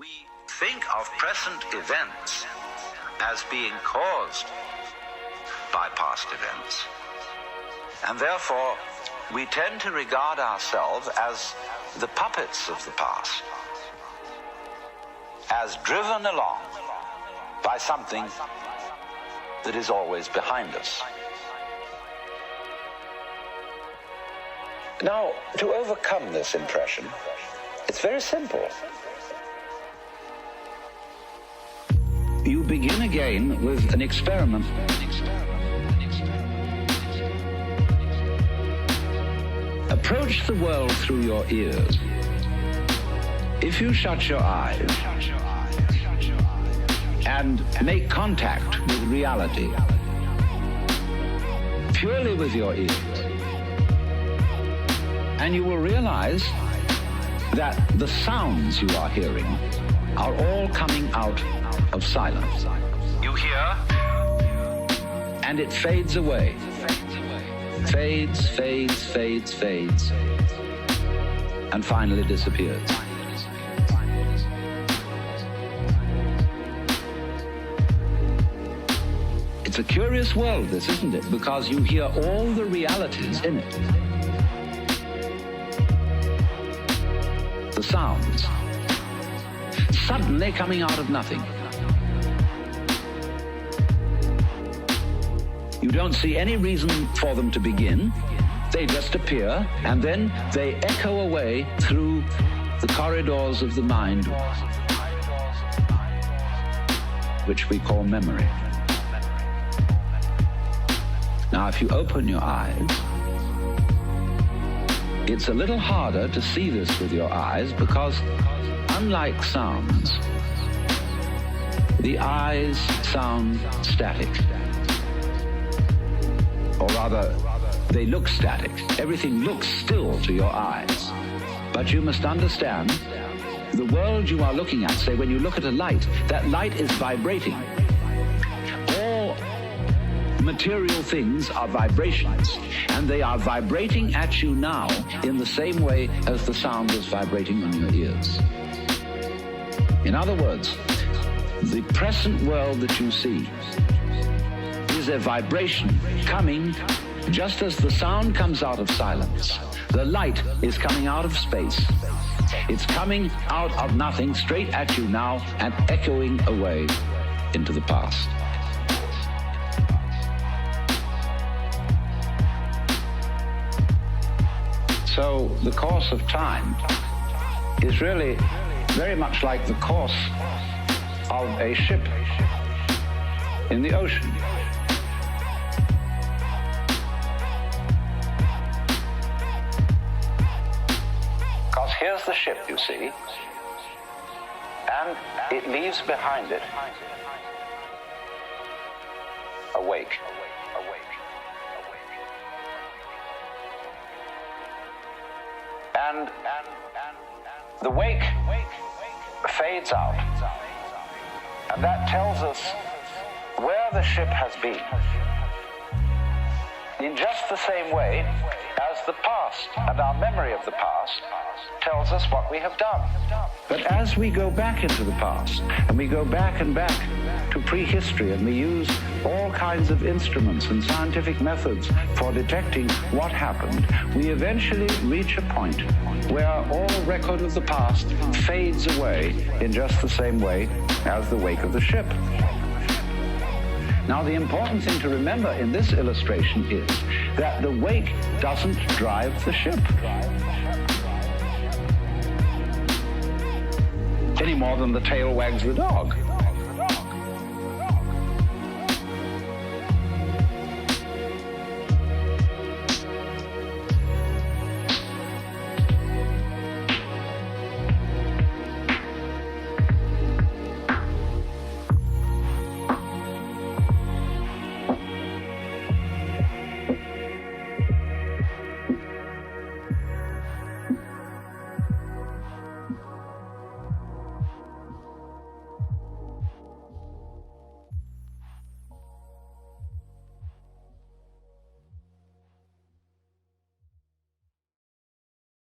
We think of present events as being caused by past events, and therefore we tend to regard ourselves as the puppets of the past, as driven along by something that is always behind us. Now, to overcome this impression, it's very simple. You begin again with an experiment. Approach the world through your ears. If you shut your eyes and make contact with reality purely with your ears, and you will realize that the sounds you are hearing are all coming out of silence. You hear, and it fades away. Fades, fades, fades, fades, and finally disappears. It's a curious world, this, isn't it? Because you hear all the realities in it. The sounds, suddenly coming out of nothing. You don't see any reason for them to begin. They just appear, and then they echo away through the corridors of the mind, which we call memory. Now, if you open your eyes, it's a little harder to see this with your eyes because, unlike sounds, the eyes sound static. Or rather, they look static. Everything looks still to your eyes. But you must understand, the world you are looking at, say when you look at a light, that light is vibrating. All material things are vibrations, and they are vibrating at you now in the same way as the sound is vibrating on your ears. In other words, the present world that you see is a vibration coming just as the sound comes out of silence. The light is coming out of space. It's coming out of nothing straight at you now and echoing away into the past. So the course of time is really very much like the course of a ship in the ocean. Because here's the ship, you see, and it leaves behind it a wake. And the wake fades out, and that tells us where the ship has been, in just the same way as the past and our memory of the past tells us what we have done. But as we go back into the past, and we go back and back to prehistory, and we use all kinds of instruments and scientific methods for detecting what happened, we eventually reach a point where all record of the past fades away in just the same way as the wake of the ship. Now, the important thing to remember in this illustration is that the wake doesn't drive the ship any more than the tail wags the dog.